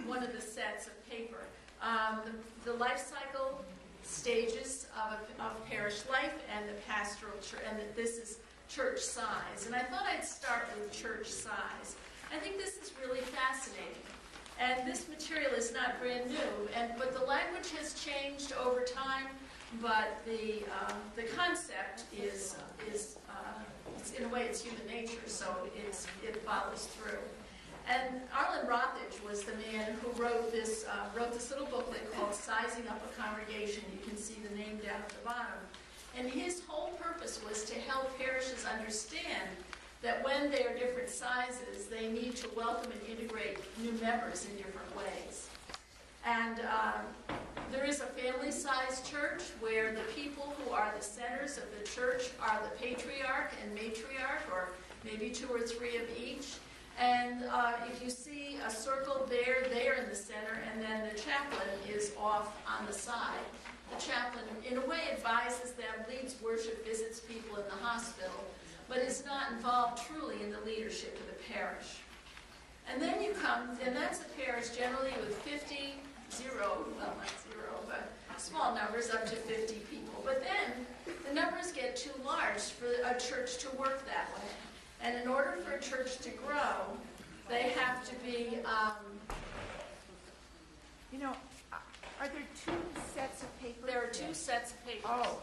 one of the sets of paper. The life cycle stages of parish life and the pastoral church, and that this is church size. And I thought I'd start with church size. I think this is really fascinating. And this material is not brand new, but the language has changed over time, but the concept is in a way, it's human nature, so it follows through. And Arlen Rothage was the man who wrote this little booklet called Sizing Up a Congregation. You can see the name down at the bottom. And his whole purpose was to help parishes understand that when they are different sizes, they need to welcome and integrate new members in different ways. And there is a family-sized church where the people who are the centers of the church are the patriarch and matriarch, or maybe 2 or 3 of each. And if you see a circle there, they are in the center, and then the chaplain is off on the side. The chaplain, in a way, advises them, leads worship, visits people in the hospital, but is not involved truly in the leadership of the parish. And then you come, and that's a parish generally with 50, well, not 0, but small numbers, up to 50 people. But then the numbers get too large for a church to work that way. And in order for a church to grow, they have to be... are there 2 sets of paper? There are 2 sets of paper. Oh,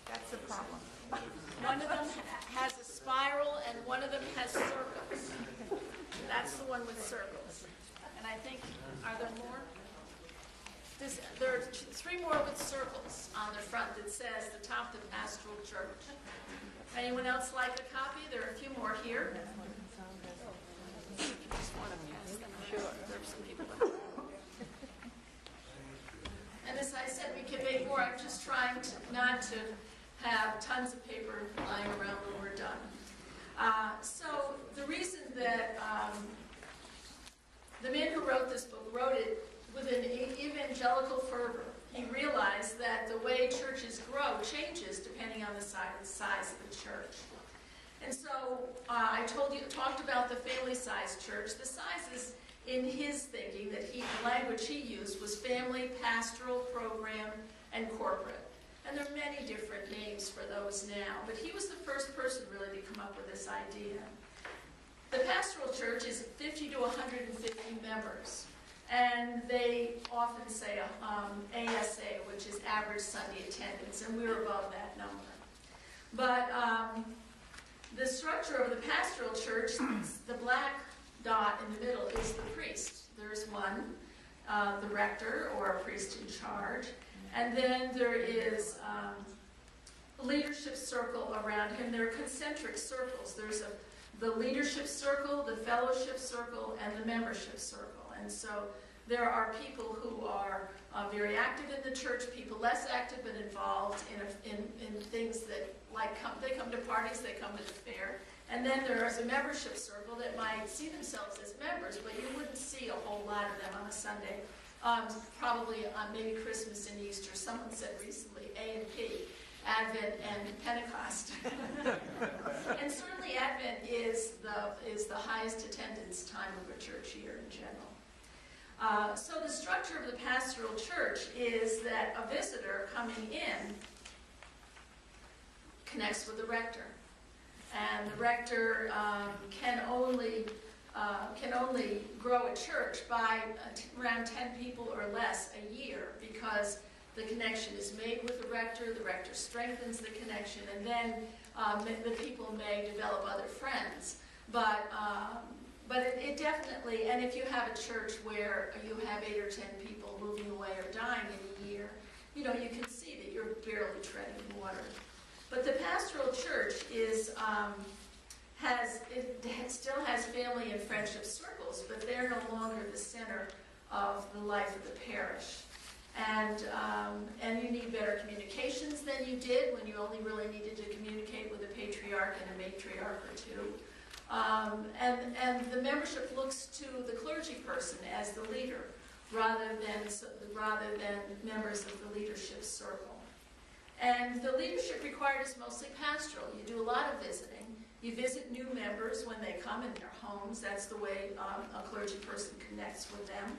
that's the problem. One of them has a spiral, and one of them has circles. That's the one with circles. And I think, are there more? There are 3 more with circles on the front that says the top of the pastoral church. Anyone else like a copy? There are a few more here. Just want to pass them. Sure. There are some people. And as I said, we can make more. I'm just trying not to have tons of paper lying around when we're done. So the reason that the man who wrote this book wrote it with an evangelical fervor. He realized that the way churches grow changes depending on the size of the church. And so I talked about the family-sized church. The sizes in his thinking, the language he used was family, pastoral, program, and corporate. And there are many different names for those now, but he was the first person really to come up with this idea. The pastoral church is 50 to 150 members. And they often say ASA, which is average Sunday attendance, and we're above that number. But the structure of the pastoral church, the black dot in the middle is the priest. There's one, the rector or a priest in charge, and then there is a leadership circle around him. There are concentric circles. There's the leadership circle, the fellowship circle, and the membership circle. And so there are people who are very active in the church, people less active but involved in things that, they come to parties, they come to the fair. And then there is a membership circle that might see themselves as members, but you wouldn't see a whole lot of them on a Sunday. Probably on maybe Christmas and Easter. Someone said recently A and P, Advent and Pentecost. And certainly Advent is the highest attendance time of a church year in general. So the structure of the pastoral church is that a visitor coming in connects with the rector. And the rector can only grow a church by around 10 people or less a year, because the connection is made with the rector strengthens the connection, and then the people may develop other friends. But it definitely, and if you have a church where you have 8 or 10 people moving away or dying in a year, you can see that you're barely treading water. But the pastoral church still has family and friendship circles, but they're no longer the center of the life of the parish. And you need better communications than you did when you only really needed to communicate with a patriarch and a matriarch or 2. And the membership looks to the clergy person as the leader, rather than members of the leadership circle. And the leadership required is mostly pastoral. You do a lot of visiting. You visit new members when they come in their homes. That's the way a clergy person connects with them.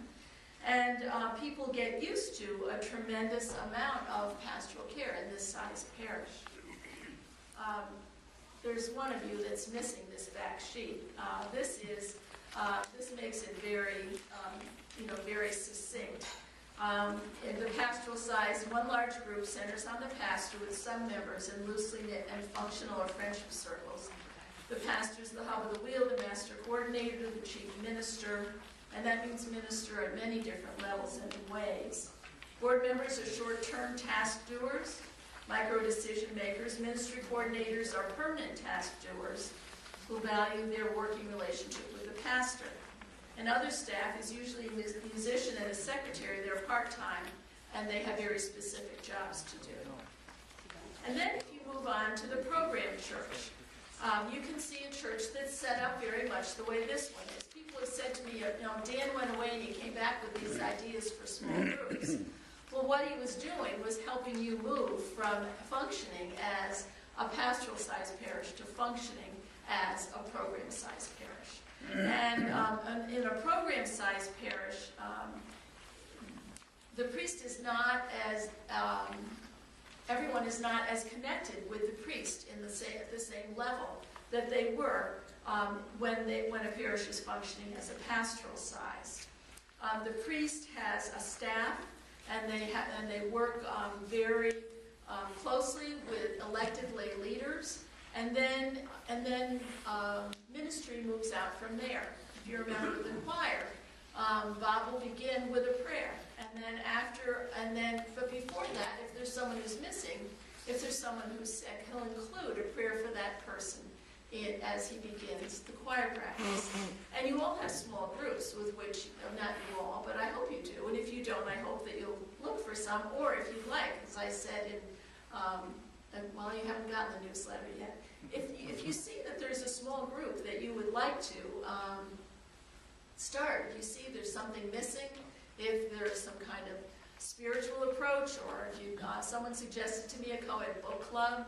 And people get used to a tremendous amount of pastoral care in this size parish. There's one of you that's missing this back sheet. This makes it very, very succinct. In the pastoral size, one large group centers on the pastor with some members in loosely knit and functional or friendship circles. The pastor is the hub of the wheel, the master coordinator, the chief minister, and that means minister at many different levels and ways. Board members are short-term task doers, micro-decision makers. Ministry coordinators are permanent task doers who value their working relationship with the pastor. And other staff is usually a musician and a secretary. They're part-time, and they have very specific jobs to do. And then if you move on to the program church, you can see a church that's set up very much the way this one is. People have said to me, Dan went away and he came back with these ideas for small groups. Well, what he was doing was helping you move from functioning as a pastoral-sized parish to functioning as a program-sized parish. And in a program-sized parish, the priest is not as, everyone is not as connected with the priest at the same level that they were when a parish is functioning as a pastoral size. The priest has a staff, and they work very closely with elected lay leaders, and then ministry moves out from there. If you're a member of the choir, Bob will begin with a prayer, but before that, if there's someone who's missing, if there's someone who's sick, he'll include a prayer for that person as he begins the choir practice. And you all have small groups with which, not you all, but I hope you do. And if you don't, I hope that you'll look for some, or if you'd like, as I said well, you haven't gotten the newsletter yet. If you see that there's a small group that you would like to start, if you see there's something missing, if there is some kind of spiritual approach, or if someone suggested to me a co-ed book club,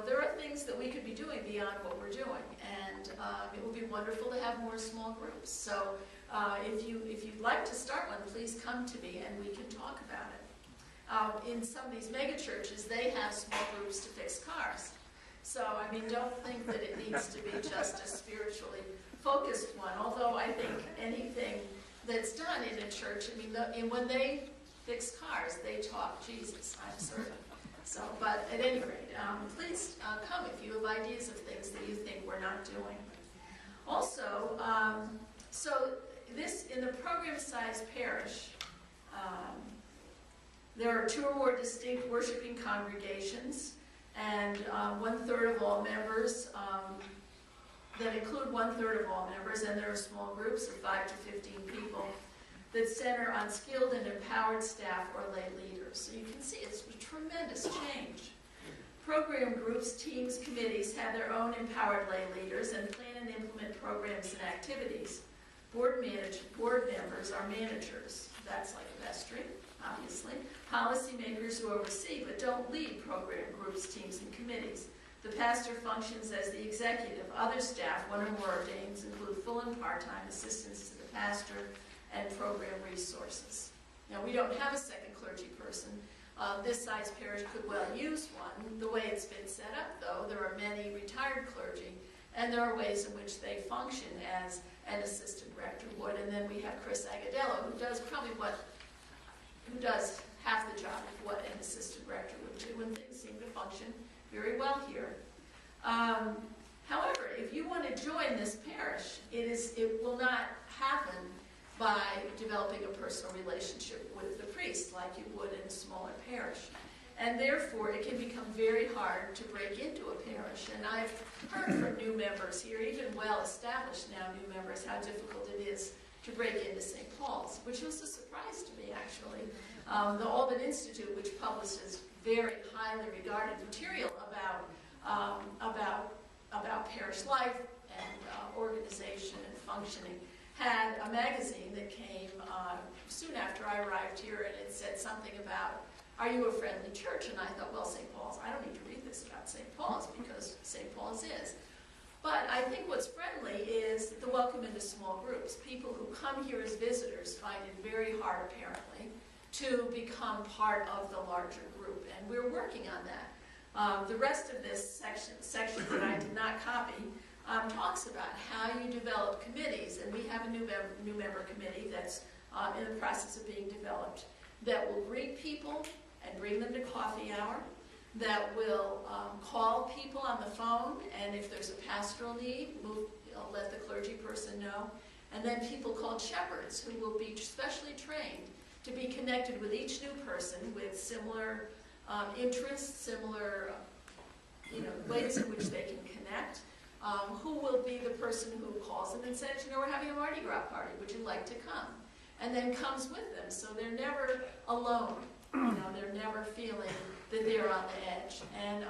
there are things that we could be doing beyond what we're doing, and it would be wonderful to have more small groups. So if you'd like to start one, please come to me and we can talk about it. In some of these mega churches, they have small groups to fix cars. So, don't think that it needs to be just a spiritually focused one, although I think anything that's done in a church, when they fix cars, they talk Jesus, I'm certain. So, but at any rate, please come if you have ideas of things that you think we're not doing. Also, in the program-sized parish, there are 2 or more distinct worshiping congregations, and 1/3 of all members, that include 1/3 of all members, and there are small groups of 5 to 15 people that center on skilled and empowered staff or lay leaders. So you can see it's a tremendous change. Program groups, teams, committees have their own empowered lay leaders and plan and implement programs and activities. Board members are managers. That's like a vestry, obviously. Policymakers who oversee but don't lead program groups, teams, and committees. The pastor functions as the executive. Other staff, 1 or more ordains, include full and part-time assistants to the pastor and program resources. Now, we don't have a second clergy person. This size parish could well use one. The way it's been set up, though, there are many retired clergy, and there are ways in which they function as an assistant rector would. And then we have Chris Agadello, who does half the job of what an assistant rector would do, and things seem to function very well here. However, if you want to join this parish, it will not happen by developing a personal relationship with the priest like you would in a smaller parish. And therefore, it can become very hard to break into a parish. And I've heard from new members here, even well-established now new members, how difficult it is to break into St. Paul's, which was a surprise to me, actually. The Alban Institute, which publishes very highly regarded material about parish life and organization and functioning, had a magazine that came soon after I arrived here, and it said something about, are you a friendly church? And I thought, well, St. Paul's, I don't need to read this about St. Paul's because St. Paul's is. But I think what's friendly is the welcome into small groups. People who come here as visitors find it very hard, apparently, to become part of the larger group, and we're working on that. The rest of this section that I did not copy talks about how you develop committees, and we have a new member committee that's in the process of being developed that will greet people and bring them to coffee hour, that will call people on the phone, and if there's a pastoral need, let the clergy person know, and then people called shepherds who will be specially trained to be connected with each new person with similar interests, similar ways in which they can connect, who will be the person who calls them and says, we're having a Mardi Gras party, would you like to come? And then comes with them, so they're never alone. They're never feeling that they're on the edge. And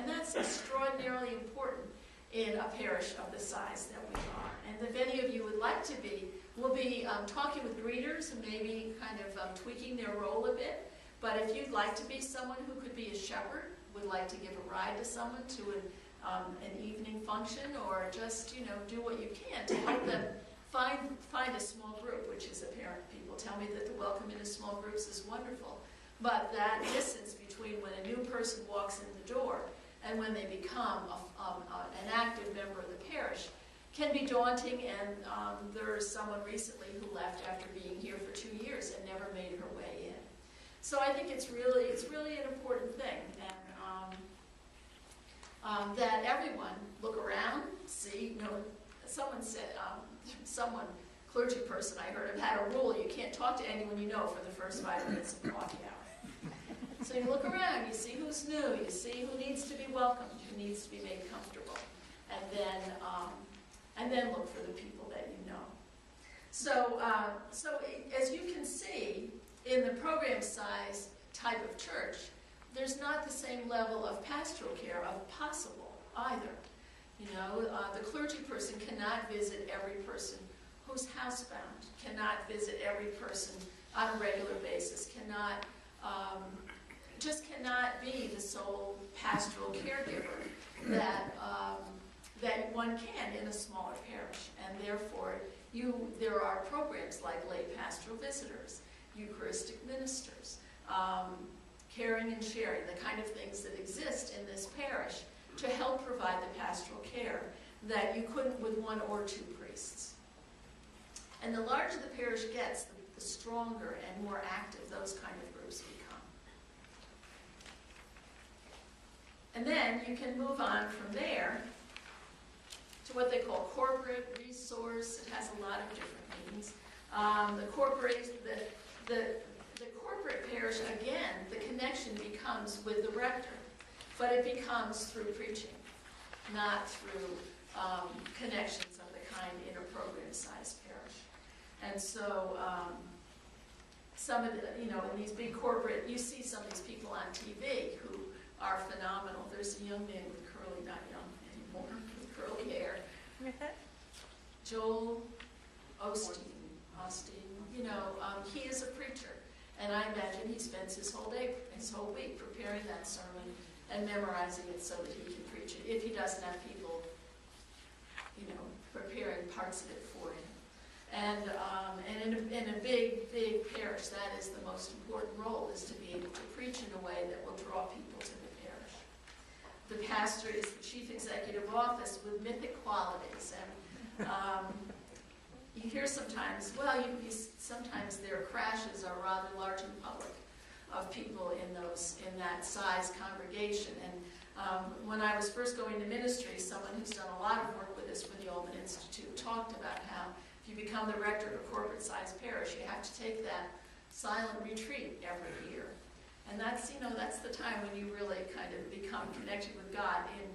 that's extraordinarily important in a parish of the size that we are. And if any of you would like to be, we'll be talking with greeters and maybe kind of tweaking their role a bit. But if you'd like to be someone who could be a shepherd, would like to give a ride to someone to an evening function, or just do what you can to help them find a small group, which is apparent. People tell me that the welcome into small groups is wonderful. But that distance between when a new person walks in the door and when they become an active member of the parish can be daunting, and there's someone recently who left after being here for 2 years and never made her way in. So I think it's really an important thing, and that everyone look around, see. Someone said, clergy person I heard of had a rule: you can't talk to anyone you know for the first 5 minutes of coffee hour. So you look around, you see who's new, you see who needs to be welcomed, who needs to be made comfortable, and then look for the people that you know. So as you can see, in the program size type of church, there's not the same level of pastoral care possible either. The clergy person cannot visit every person who's housebound, cannot visit every person on a regular basis, just cannot be the sole pastoral caregiver that one can in a smaller parish. And therefore, there are programs like lay pastoral visitors, Eucharistic ministers, caring and sharing, the kind of things that exist in this parish to help provide the pastoral care that you couldn't with 1 or 2 priests. And the larger the parish gets, the stronger and more active those kind of groups become. And then you can move on from there to what they call corporate resource. It has a lot of different meanings. The corporate parish, again, the connection becomes with the rector, but it becomes through preaching, not through connections of the kind in a program-sized parish. And so some of the, in these big corporate, you see some of these people on TV who are phenomenal. There's a young man with curly, not young anymore, with curly hair. Joel Osteen, he is a preacher. And I imagine he spends his whole week preparing that sermon and memorizing it so that he can preach it, if he doesn't have people, preparing parts of it for him. And in a big, big parish, that is the most important role, is to be able to preach in a way that will draw people to the parish. The pastor is the chief executive office with mythic qualities, and you hear sometimes, sometimes their crashes are rather large in public, of people in that size congregation. And when I was first going to ministry, someone who's done a lot of work with us for the Ullman Institute talked about how if you become the rector of a corporate-sized parish, you have to take that silent retreat every year. And that's the time when you really kind of become connected with God in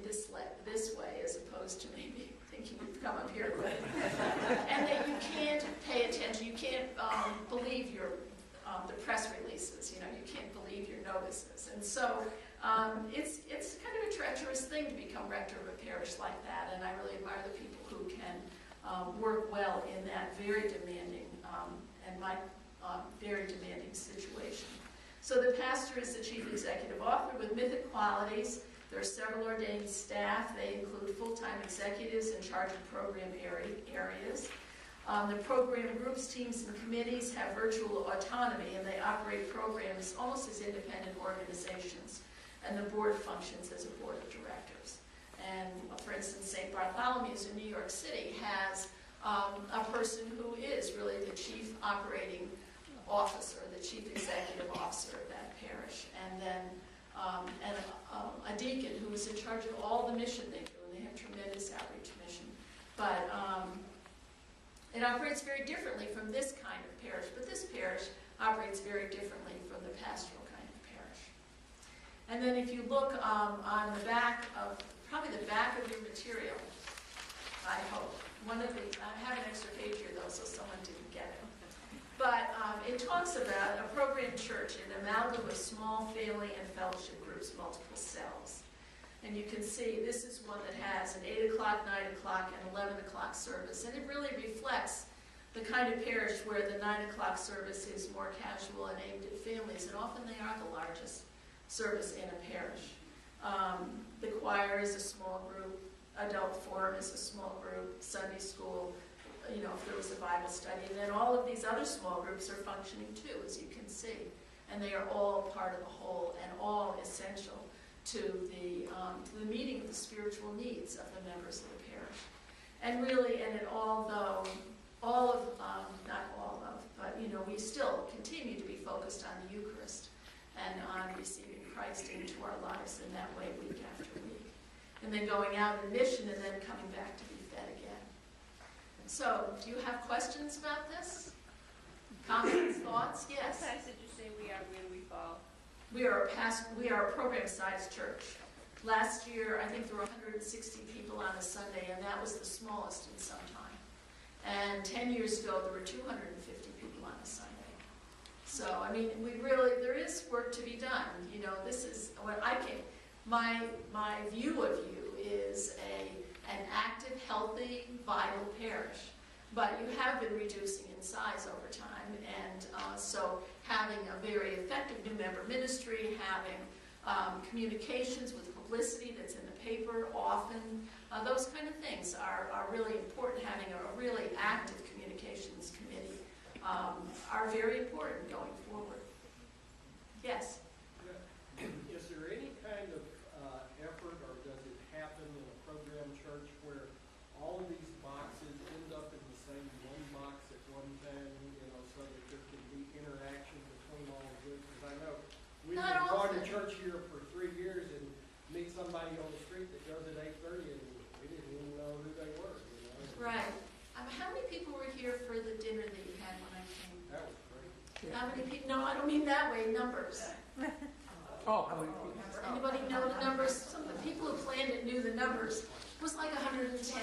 this way, as opposed to maybe thinking you've come up here, and that you can't pay attention, you can't believe the press releases, you can't believe your notices. And so it's kind of a treacherous thing to become rector of a parish like that, and I really admire the people who can work well in that very demanding very demanding situation. So the pastor is the chief executive author with mythic qualities. There are several ordained staff. They include full-time executives in charge of program areas. The program groups, teams, and committees have virtual autonomy, and they operate programs almost as independent organizations, and the board functions as a board of directors. And for instance, St. Bartholomew's in New York City has a person who is really the chief operating officer, the chief executive officer of that parish, and then a deacon who is in charge of all the mission they do, and they have tremendous outreach mission. But it operates very differently from this kind of parish, but this parish operates very differently from the pastoral kind of parish. And then if you look on the back of, probably the back of your material, I hope. I have an extra page here though, so someone didn't get it. But it talks about a program church, an amalgam of small family and fellowship groups, multiple cells. And you can see this is one that has an 8 o'clock, 9 o'clock, and 11 o'clock service. And it really reflects the kind of parish where the 9 o'clock service is more casual and aimed at families, and often they are the largest service in a parish. The choir is a small group, adult forum is a small group, Sunday school, you know, if there was a Bible study, and then all of these other small groups are functioning too, as you can see. And they are all part of the whole and all essential to the meeting of the spiritual needs of the members of the parish. And really, and it not all of, but you know, we still continue to be focused on the Eucharist and on receiving Christ into our lives in that way week after week. And then going out in mission and then coming back to be fed again. So, do you have questions about this? Comments, thoughts? Yes? What size did you say we are? Where do we fall? We are a program-sized church. Last year, I think there were 160 people on a Sunday, and that was the smallest in some time. And 10 years ago, there were 250 people on a Sunday. So, I mean, there is work to be done. You know, this is what my view of you is an active, healthy, vital parish. But you have been reducing in size over time, and so having a very effective new member ministry, having communications with publicity that's in the paper often, those kind of things are really important. Having a really active communications committee are very important going forward. Yes? Is there any kind of effort, or does it happen in a program church where all of these boxes end up in the same one box at one time, you know, so that there can be interaction between all of it? Because I know we've been going to church here for 3 years and meet somebody on the street that goes at 8:30 and we didn't even know who they were, you know? Right. How many people were here for the dinner that you had when I came? That was great. How many people? No, I don't mean that way, numbers. Oh, how many people? Anybody know the numbers? Some of the people who planned it knew the numbers. It was like 110,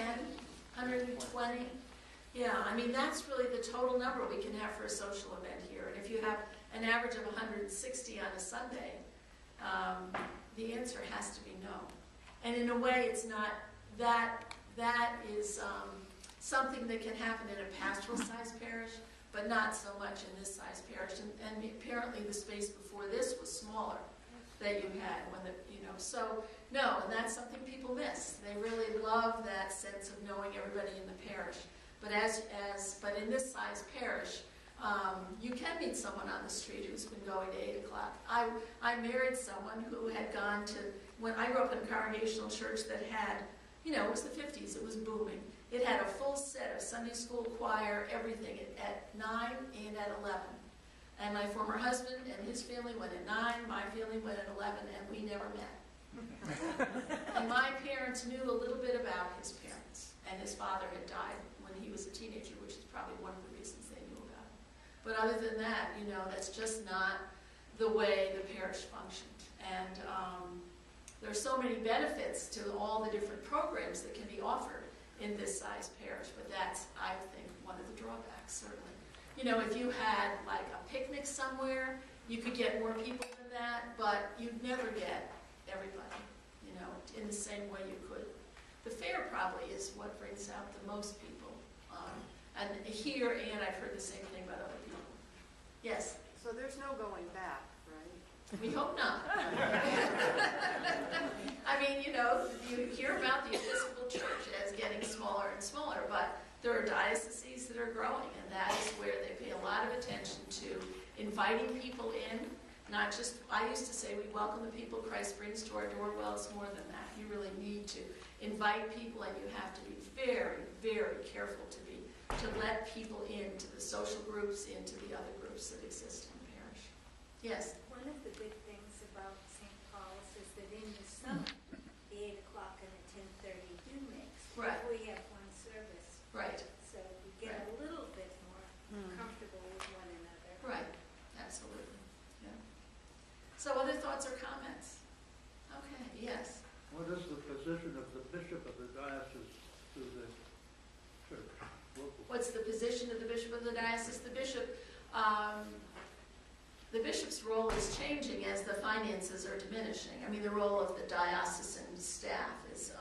120. Yeah, I mean, that's really the total number we can have for a social event here. And if you have an average of 160 on a Sunday, the answer has to be no. And in a way, it's not, that is something that can happen in a pastoral-sized parish, but not so much in this size parish. And apparently the space before this was smaller that you had so no, and that's something people miss. They really love that sense of knowing everybody in the parish. But but in this size parish, you can meet someone on the street who's been going to 8 o'clock. I married someone who had gone to, when I grew up in a congregational church that had, you know, it was the 50s, it was booming. It had a full set of Sunday school, choir, everything at 9 and at 11. And my former husband and his family went at 9, my family went at 11, and we never met. And my parents knew a little bit about his parents, and his father had died when he was a teenager, which is probably one of the reasons they knew about him. But other than that, you know, that's just not the way the parish functioned. And there are so many benefits to all the different programs that can be offered in this size parish, but that's, I think, one of the drawbacks, certainly. You know, if you had like a picnic somewhere, you could get more people than that, but you'd never get everybody, you know, in the same way you could. The fair probably is what brings out the most people. And here, and I've heard the same thing about other people. Yes? So there's no going back, right? We hope not. I mean, you know, you hear about the Episcopal Church as getting smaller and smaller, but there are dioceses that are growing, and that is where they pay a lot of attention to inviting people in. Not just, I used to say, we welcome the people Christ brings to our door. Well, it's more than that. You really need to invite people, and you have to be very, very careful to let people into the social groups, into the other groups that exist in the parish. Yes? One of the big things about St. Paul's is that in the summer, the 8 o'clock and the 10:30 do mix. Right. We have one service, Right. so we get a little bit more comfortable with one another. Right. Absolutely. Yeah. So other thoughts or comments? Okay. Yes. What is the position of the bishop of the diocese to the church? What's the position of the bishop of the diocese? The bishop's role is changing as the finances are diminishing. I mean, the role of the diocesan staff is,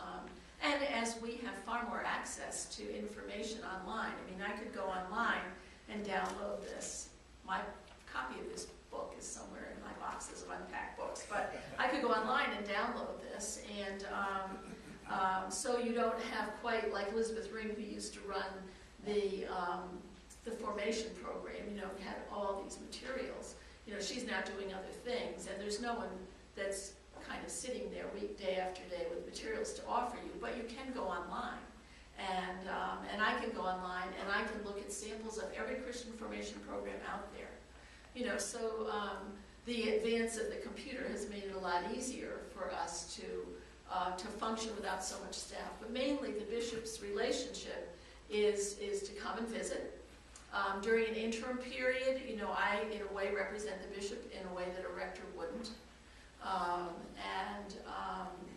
and as we have far more access to information online. I mean, I could go online and download this. My copy of this book is somewhere in my boxes of unpacked books, but I could go online and download this, and so you don't have quite like Elizabeth Ring, who used to run the formation program, you know, had all these materials. You know, she's now doing other things, and there's no one that's kind of sitting there day after day with materials to offer you, but you can go online. And I can go online, and I can look at samples of every Christian formation program out there. You know, so the advance of the computer has made it a lot easier for us to function without so much staff. But mainly the bishop's relationship is to come and visit. During an interim period, you know, I, in a way, represent the bishop in a way that a rector wouldn't.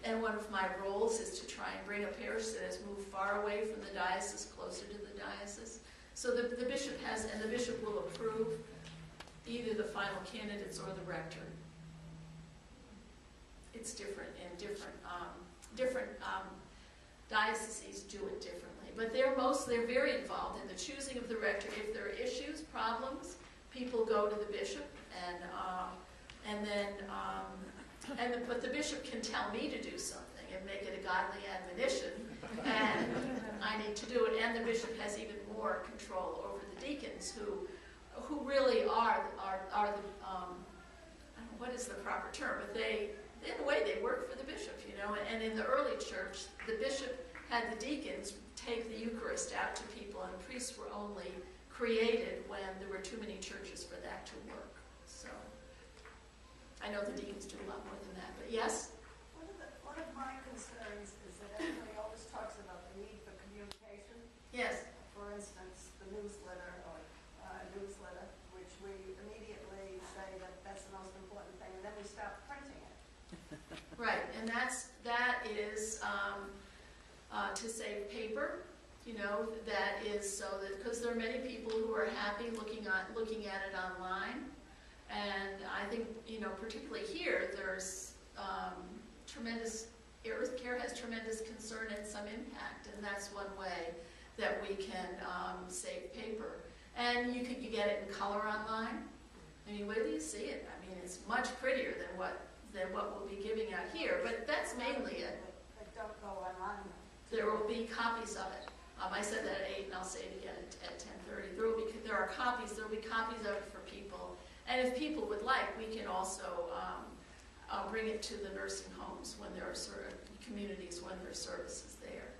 And one of my roles is to try and bring a parish that has moved far away from the diocese closer to the diocese. So the bishop has, and the bishop will approve either the final candidates or the rector. It's different, and different dioceses do it differently. But they're very involved in the choosing of the rector. If there are issues, problems, people go to the bishop, but the bishop can tell me to do something and make it a godly admonition, and I need to do it. And the bishop has even more control over the deacons, who really are the I don't know what is the proper term, but in a way they work for the bishop, you know. And in the early church, the bishop had the deacons take the Eucharist out to people, and priests were only created when there were too many churches for that to work. So I know the deacons do a lot more than that, but yes? One of my concerns is that everybody always talks about the need for communication. Yes. For instance, the newsletter, which we immediately say that that's the most important thing, and then we stop printing it. Right, and that is to save paper, you know. That is so that, because there are many people who are happy looking at it online, and I think, you know, particularly here, there's tremendous, Earth Care has tremendous concern and some impact, and that's one way that we can save paper. And you get it in color online. I mean, where do you see it? I mean, it's much prettier than what we'll be giving out here, but that's mainly it. But don't go online. There will be copies of it. I said that at 8, and I'll say it again at 10:30. There will be copies of it for people. And if people would like, we can also bring it to the nursing homes when there are communities, when there are services there.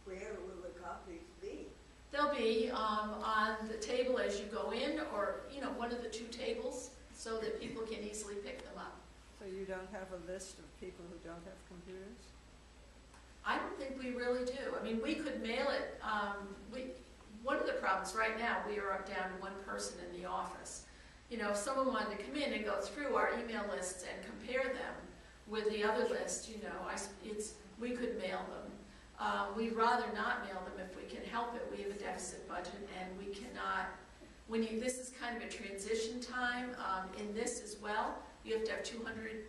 Where will the copies be? They'll be on the table as you go in, or, you know, one of the 2 tables, so that people can easily pick them up. So you don't have a list of people who don't have computers? I don't think we really do. I mean, we could mail it. One of the problems right now, we are up down to 1 person in the office. You know, if someone wanted to come in and go through our email lists and compare them with the other list, you know, we could mail them. We'd rather not mail them if we can help it. We have a deficit budget, and we cannot. This is kind of a transition time. In this as well, you have to have 200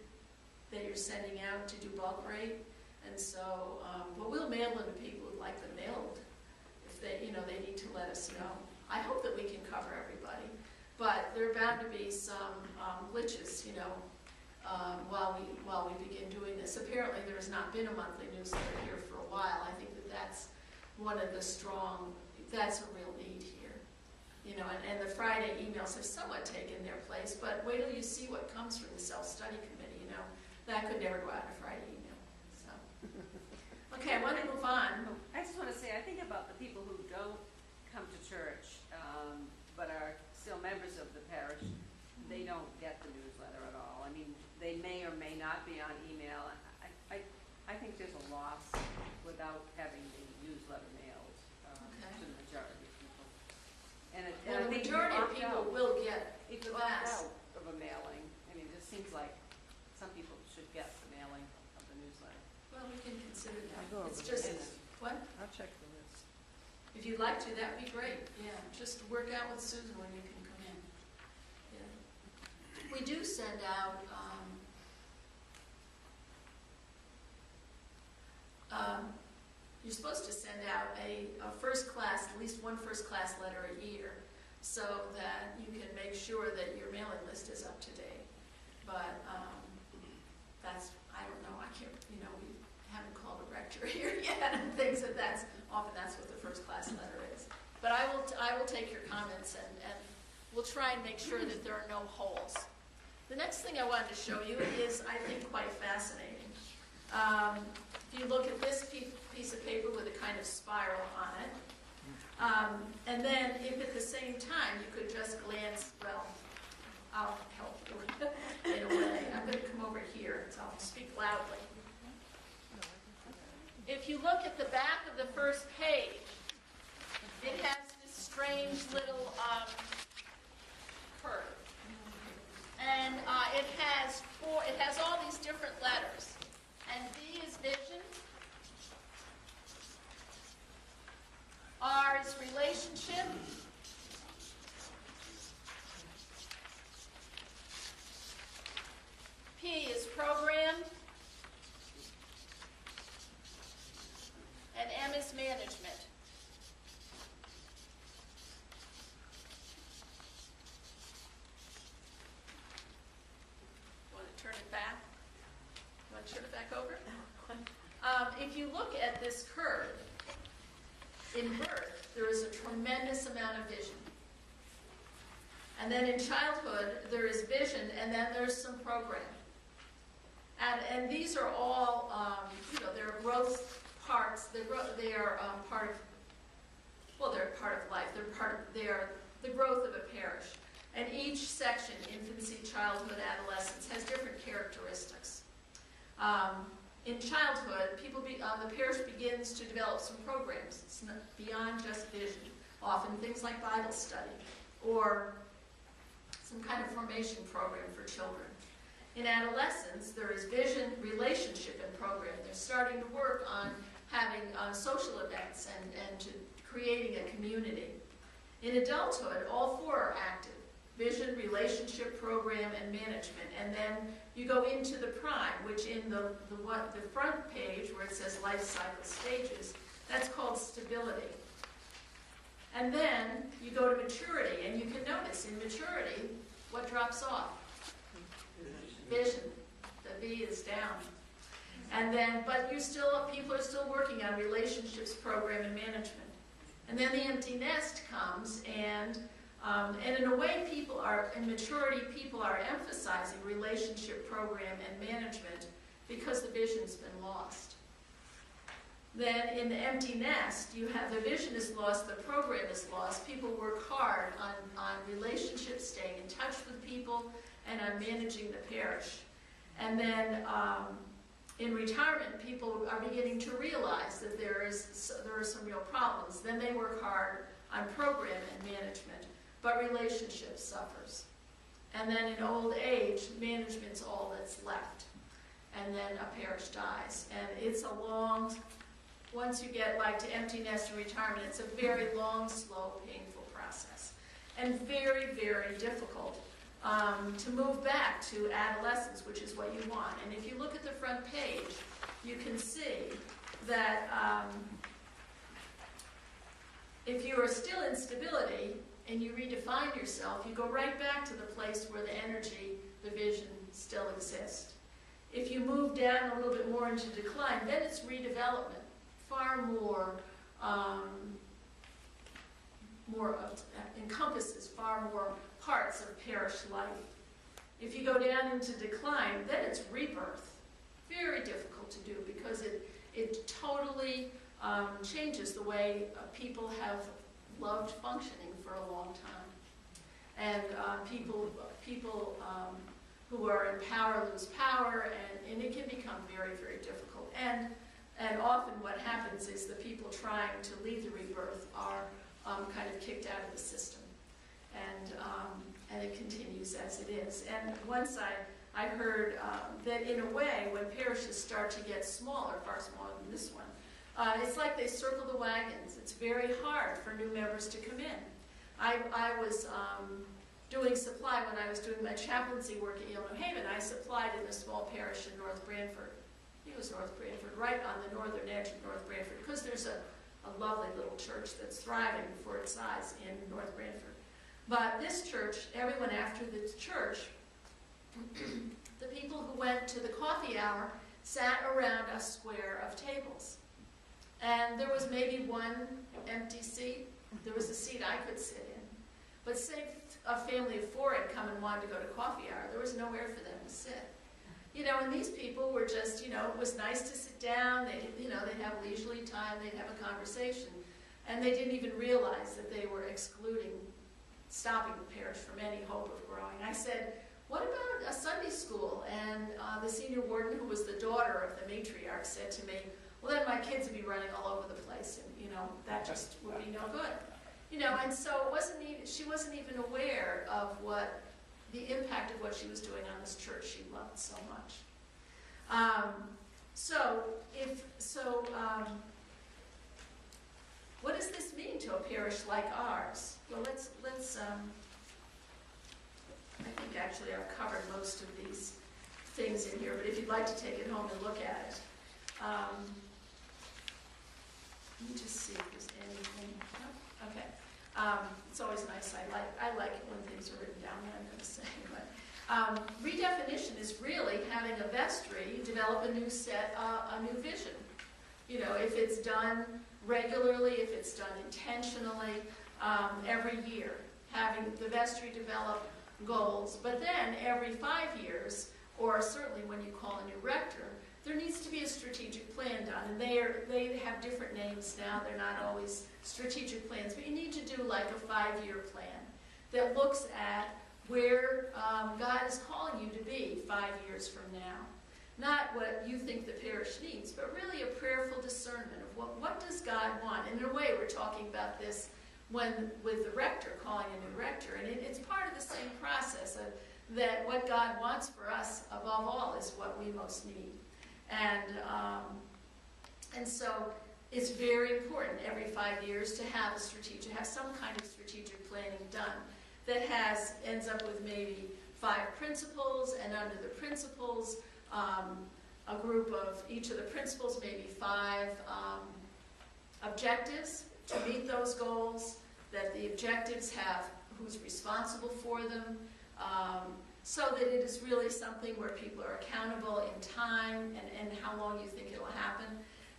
that you're sending out to do bulk rate. And so, but we'll mail them to people who'd like them mailed. If they, you know, they need to let us know. I hope that we can cover everybody. but there are bound to be some glitches, you know, while we begin doing this. Apparently, there has not been a monthly newsletter here for a while. I think that's one of the that's a real need here. You know, and the Friday emails have somewhat taken their place, but wait till you see what comes from the self-study committee, you know. That could never go out in a Friday email, so. Okay, I want to move on. I just want to say, I think about the people who don't come to church, but are still members of the parish. They don't get the newsletter at all. I mean, they may or may not be on email. I think there's a loss without having the newsletter mailed to the majority of people. And Well, the majority of people will get it. If you opt out of a mailing, I mean, it just seems like some people should get the mailing of the newsletter. Well, we can consider that. I'll go It's over just, this. what? I'll check the list. If you'd like to, that'd be great. Yeah, just work out with Susan when you can come in. Yeah. We do send out, you're supposed to send out a first class, at least one first class letter a year, so that you can make sure that your mailing list is up to date. But that's, I don't know, I can't, you know, we haven't called a rector here yet and things that's what the first class letter is. But I will take your comments and we'll try and make sure that there are no holes. The next thing I wanted to show you is, I think, quite fascinating. If you look at this piece of paper with a kind of spiral on it, and then if at the same time you could just glance, well, I'll help you in a way. I'm going to come over here, so I'll speak loudly. If you look at the back of the first page, it has this strange little curve. And it has all these different letters. And V is vision. R is relationship. P is program. And M is management. Want to turn it back? Want to turn it back over? If you look at this curve, in birth, there is a tremendous amount of vision. And then in childhood, there is vision, and then there's some program. And these are all, they're growth parts. They're part of, well, they're part of life. They are the growth of a parish. And each section, infancy, childhood, adolescence, has different characteristics. In childhood, the parish begins to develop some programs. It's not beyond just vision. Often things like Bible study or some kind of formation program for children. In adolescence, there is vision, relationship, and program. They're starting to work on having social events and to creating a community. In adulthood, all four are active. Vision, relationship, program, and management. And then you go into the prime, which in the front page where it says life cycle stages, that's called stability. And then you go to maturity, and you can notice in maturity, what drops off? Vision. The V is down. And then, but people are still working on relationships, program, and management. And then the empty nest comes, and in a way, in maturity, people are emphasizing relationship, program, and management because the vision's been lost. Then in the empty nest, you have the vision is lost, the program is lost. People work hard on relationships, staying in touch with people, and on managing the parish. And then in retirement, people are beginning to realize that there are some real problems. Then they work hard on program and management, but relationship suffers. And then in old age, management's all that's left. And then a parish dies. And it's a long, once you get like to empty nest and retirement, it's a very long, slow, painful process. And very, very difficult to move back to adolescence, which is what you want. And if you look at the front page, you can see that if you are still in stability, and you redefine yourself, you go right back to the place where the energy, the vision still exists. If you move down a little bit more into decline, then it's redevelopment, far more, encompasses far more parts of parish life. If you go down into decline, then it's rebirth. Very difficult to do because it totally changes the way people have loved functioning for a long time. And people who are in power lose power, and it can become very, very difficult. And often what happens is the people trying to lead the rebirth are kind of kicked out of the system. And it continues as it is. And once I heard that in a way, when parishes start to get smaller, far smaller than this one, it's like they circle the wagons. It's very hard for new members to come in. I was doing supply when I was doing my chaplaincy work at Yale New Haven. I supplied in a small parish in North Branford. It was North Branford, right on the northern edge of North Branford, because there's a lovely little church that's thriving for its size in North Branford. But this church, everyone after the church, the people who went to the coffee hour sat around a square of tables. And there was maybe one empty seat. There was a seat I could sit in. But say a family of four had come and wanted to go to coffee hour, there was nowhere for them to sit. And these people were just, it was nice to sit down, they'd have leisurely time, they'd have a conversation. And they didn't even realize that they were stopping the parish from any hope of growing. I said, what about a Sunday school? And the senior warden, who was the daughter of the matriarch, said to me, well, then my kids would be running all over the place, and, that just would be no good. And so she wasn't even aware of the impact of what she was doing on this church she loved so much. What does this mean to a parish like ours? Well, let's I think actually I've covered most of these things in here, but if you'd like to take it home and look at it. Let me just see if there's anything. Oh, okay. It's always nice. I like it when things are written down, I'm going to say. But redefinition is really having a vestry develop a new vision. If it's done regularly, if it's done intentionally, every year, having the vestry develop goals. But then every 5 years, or certainly when you call a new rector, there needs to be a strategic plan done, and they have different names now. They're not always strategic plans, but you need to do like a 5-year plan that looks at where God is calling you to be 5 years from now. Not what you think the parish needs, but really a prayerful discernment of what does God want. And in a way, we're talking about this with the rector, calling a new rector, and it's part of the same process of that what God wants for us above all is what we most need. And so it's very important every 5 years to have some kind of strategic planning done that ends up with maybe 5 principles, and under the principles, a group of each of the principles, maybe 5 objectives to meet those goals, that the objectives have who's responsible for them, so that it is really something where people are accountable in time and how long you think it'll happen.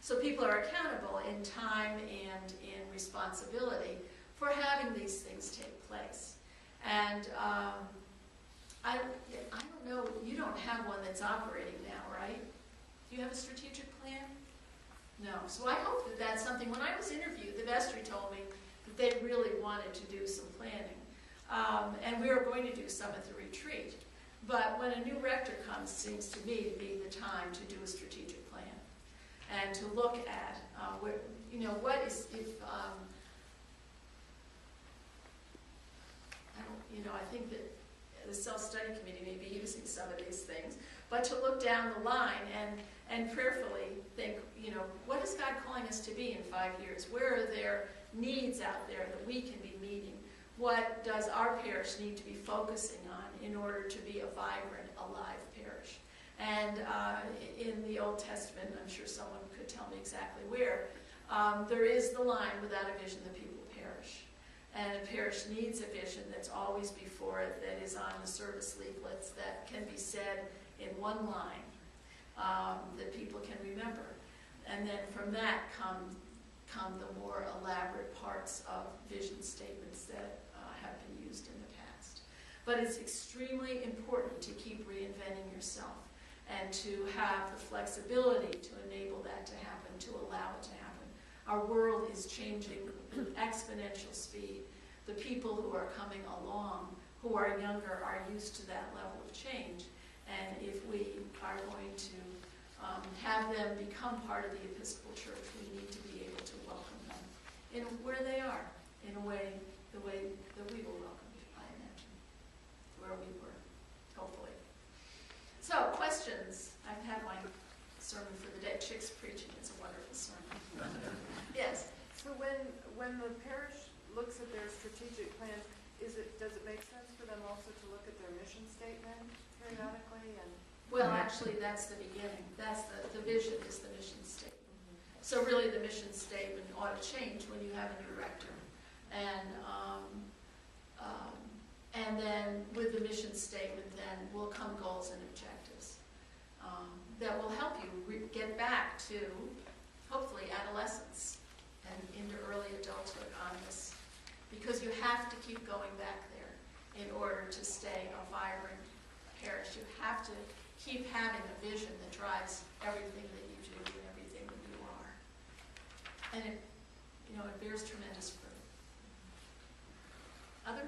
So people are accountable in time and in responsibility for having these things take place. And I don't know, you don't have one that's operating now, right? Do you have a strategic plan? No. So I hope that that's something. When I was interviewed, the vestry told me that they really wanted to do some planning. And we are going to do some at the retreat. But when a new rector comes, it seems to me to be the time to do a strategic plan and to look at what is, if, I think that the self-study committee may be using some of these things, but to look down the line and prayerfully think, what is God calling us to be in 5 years? Where are there needs out there that we can be meeting? What does our parish need to be focusing on in order to be a vibrant, alive parish? And in the Old Testament, I'm sure someone could tell me exactly where, there is the line, without a vision the people perish. And a parish needs a vision that's always before it, that is on the service leaflets, that can be said in one line, that people can remember. And then from that come the more elaborate parts of vision statements that have been used in the past. But it's extremely important to keep reinventing yourself and to have the flexibility to enable that to happen, to allow it to happen. Our world is changing with exponential speed. The people who are coming along, who are younger, are used to that level of change. And if we are going to have them become part of the Episcopal Church, we need to be able to welcome them in where they are, in a way, the way that we will welcome you, I imagine, where we were, hopefully. So, questions? I've had my sermon for the day. Chick's preaching. It's a wonderful sermon. Yes? So when the parish looks at their strategic plan, does it make sense for them also to look at their mission statement periodically? And Well, actually, that's the beginning. That's the vision is the mission statement. So really, the mission statement ought to change when you have a new rector. And then with the mission statement, then will come goals and objectives that will help you get back to, hopefully, adolescence and into early adulthood on this. Because you have to keep going back there in order to stay a vibrant parish. You have to keep having a vision that drives everything that you do and everything that you are. And it bears tremendous fruit. Other?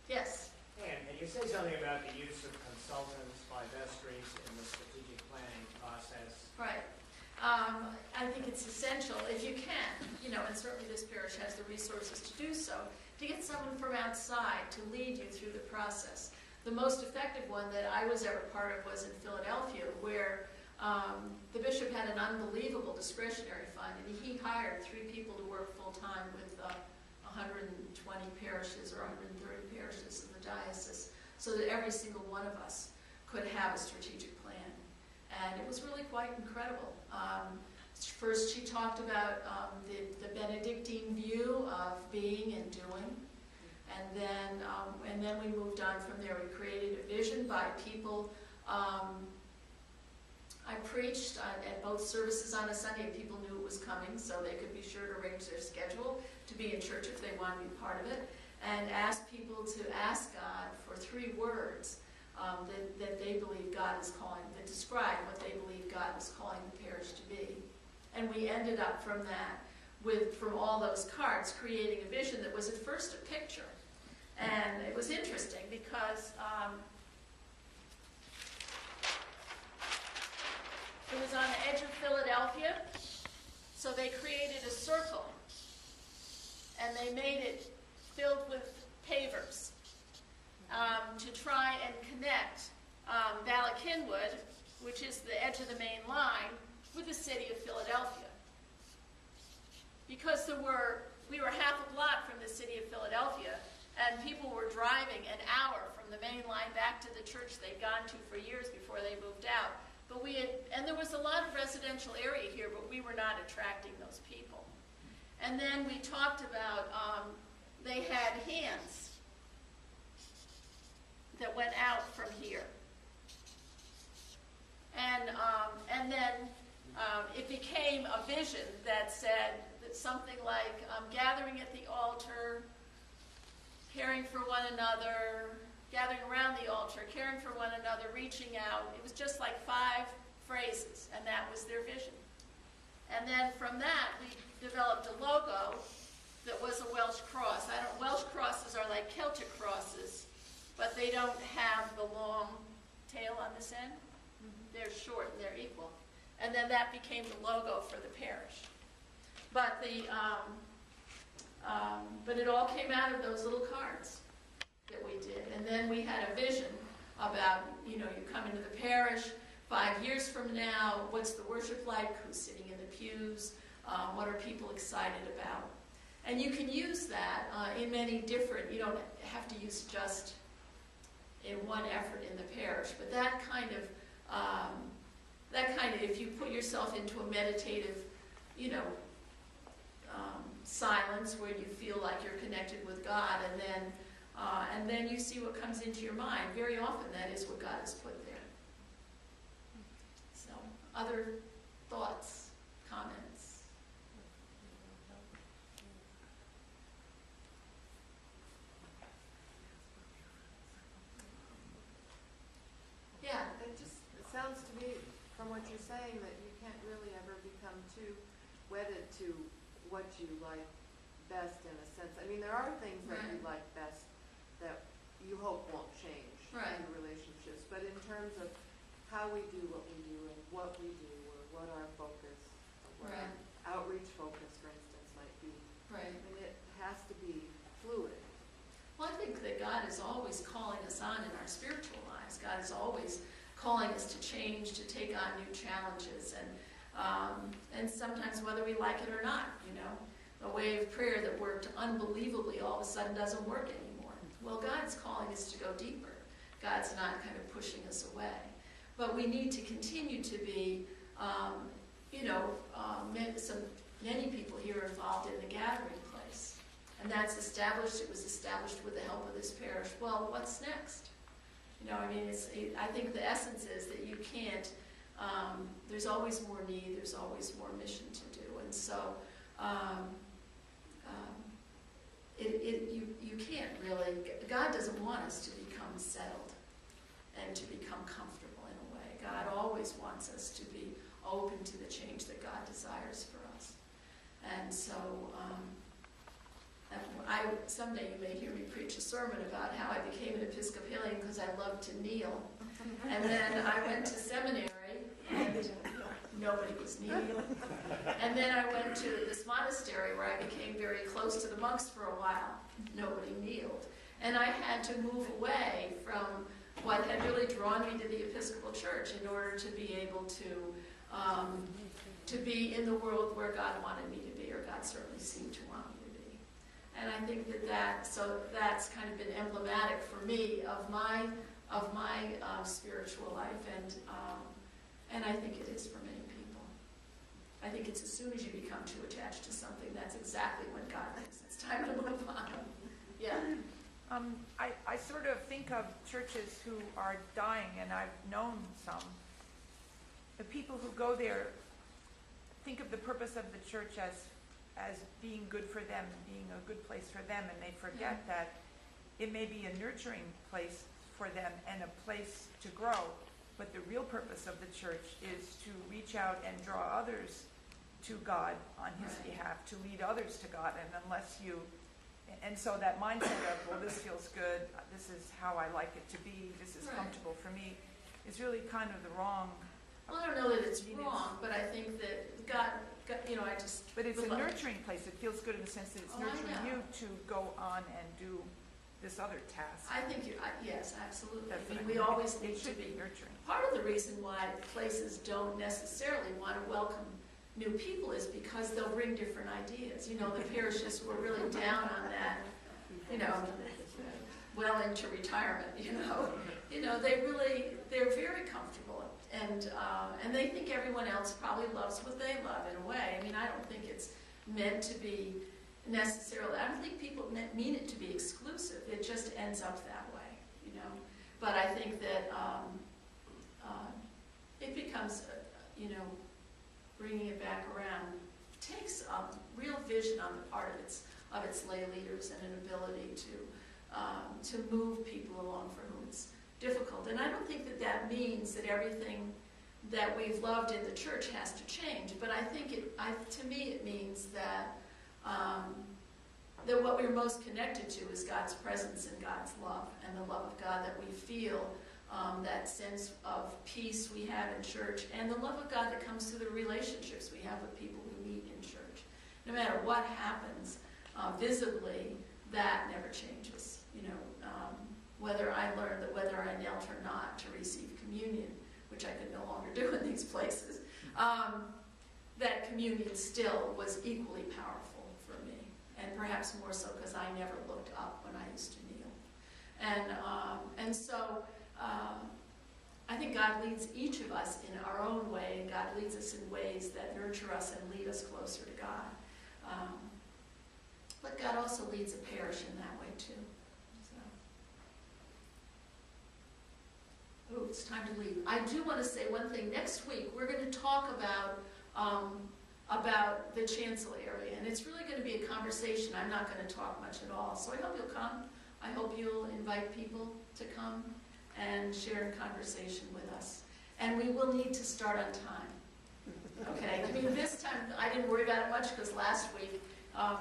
Yes? And you say something about the use of consultants by vestries in the strategic planning process. Right. I think it's essential, if you can, and certainly this parish has the resources to do so, to get someone from outside to lead you through the process. The most effective one that I was ever part of was in Philadelphia, where the bishop had an unbelievable discretionary fund, and he hired 3 people to work full-time with 120 parishes or 130 parishes in the diocese, so that every single one of us could have a strategic plan. And it was really quite incredible. First, she talked about the Benedictine view of being and doing. And then we moved on from there. We created a vision by people. I preached at both services on a Sunday, and people knew it was coming, so they could be sure to arrange their schedule to be in church if they wanted to be part of it, and asked people to ask God for 3 words that they believe God is calling, that describe what they believe God is calling the parish to be. And we ended up from that, from all those cards, creating a vision that was at first a picture. And it was interesting because it was on the edge of Philadelphia, so they created a circle, and they made it filled with pavers to try and connect Valley Kinwood, which is the edge of the main line, with the city of Philadelphia. Because we were half a block from the city of Philadelphia, and people were driving an hour from the main line back to the church they'd gone to for years before they moved out. But and there was a lot of residential area here, but we were not attracting those people. And then we talked about, they had hands that went out from here. And then it became a vision that said that something like gathering at the altar, caring for one another, gathering around the altar, caring for one another, reaching out. It was just like 5 phrases, and that was their vision. And then from that, we developed a logo that was a Welsh cross. Welsh crosses are like Celtic crosses, but they don't have the long tail on this end. They're short and they're equal. And then that became the logo for the parish. But it all came out of those little cards that we did. And then we had a vision about, you come into the parish 5 years from now, what's the worship like, who's sitting in the pews, what are people excited about. And you can use that in many different, you don't have to use just in one effort in the parish, but that kind of, if you put yourself into a meditative, silence where you feel like you're connected with God, and then you see what comes into your mind. Very often that is what God has put there. So, other thoughts, comments? Yeah. It sounds to me, from what you're saying, that you can't really ever become too wedded to what you like best, in a sense. I mean, there are things that you like best that you hope won't change in the relationships, but in terms of how we do what we do and what we do, or what our focus, or what our outreach focus, for instance, might be. Right. I mean, it has to be fluid. Well, I think that God is always calling us on in our spiritual lives. God is always calling us to change, to take on new challenges, and sometimes whether we like it or not, you know. A way of prayer that worked unbelievably all of a sudden doesn't work anymore. Well, God's calling us to go deeper. God's not kind of pushing us away. But we need to continue to be, many people here are involved in the gathering place. And that's established. It was established with the help of this parish. Well, what's next? You know, I mean, I think the essence is that you can't, there's always more need, there's always more mission to do. And so, you can't really, God doesn't want us to become settled and to become comfortable in a way. God always wants us to be open to the change that God desires for us. And so, someday you may hear me preach a sermon about how I became an Episcopalian because I loved to kneel. And then I went to seminary and nobody was kneeling. And then I went to this monastery where I became very close to the monks for a while. Nobody kneeled. And I had to move away from what had really drawn me to the Episcopal Church in order to be able to be in the world where God wanted me to be, or God certainly seemed to want me to be. And I think that's kind of been emblematic for me of my spiritual life, and I think it is for many people. I think it's as soon as you become too attached to something, that's exactly when God thinks it's time to move on. Yeah. I sort of think of churches who are dying, and I've known some. The people who go there think of the purpose of the church as being good for them, being a good place for them, and they forget that it may be a nurturing place for them and a place to grow, but the real purpose of the church is to reach out and draw others to God on His behalf, to lead others to God, and so that mindset of, well, this feels good, this is how I like it to be, this is comfortable for me, is really kind of the wrong. Well, I don't know that it's wrong, but I think that God, I just... But it's a nurturing place. It feels good in the sense that it's nurturing you to go on and do this other task. I think yes, absolutely. That's I mean, we always need to be nurturing. Part of the reason why places don't necessarily want to welcome new people is because they'll bring different ideas. You know, the parishes were really down on that, well into retirement, they're very comfortable, and they think everyone else probably loves what they love in a way. I mean, I don't think it's meant to be necessarily, I don't think people mean it to be exclusive. It just ends up that way, But I think that it becomes, bringing it back around takes a real vision on the part of its lay leaders and an ability to move people along for whom it's difficult. And I don't think that means that everything that we've loved in the church has to change, but I think to me it means that that what we're most connected to is God's presence and God's love, and the love of God that we feel, that sense of peace we have in church, and the love of God that comes through the relationships we have with people we meet in church. No matter what happens visibly, that never changes. Whether I learned that whether I knelt or not to receive communion, which I could no longer do in these places, that communion still was equally powerful for me, and perhaps more so because I never looked up when I used to kneel. And so I think God leads each of us in our own way, and God leads us in ways that nurture us and lead us closer to God. But God also leads a parish in that way too. So. Oh, it's time to leave. I do want to say one thing. Next week we're going to talk about the chancel area, and it's really going to be a conversation. I'm not going to talk much at all. So I hope you'll come. I hope you'll invite people to come and share a conversation with us. And we will need to start on time. Okay? I mean, this time I didn't worry about it much because last week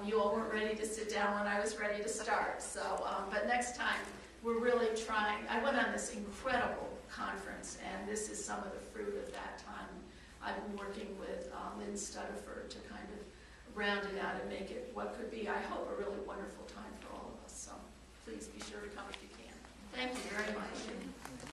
you all weren't ready to sit down when I was ready to start. So, but next time we're really trying. I went on this incredible conference, and this is some of the fruit of that time. I've been working with Lynn Studiford to kind of round it out and make it what could be, I hope, a really wonderful time for all of us. So please be sure to come if you can. Thank you very much.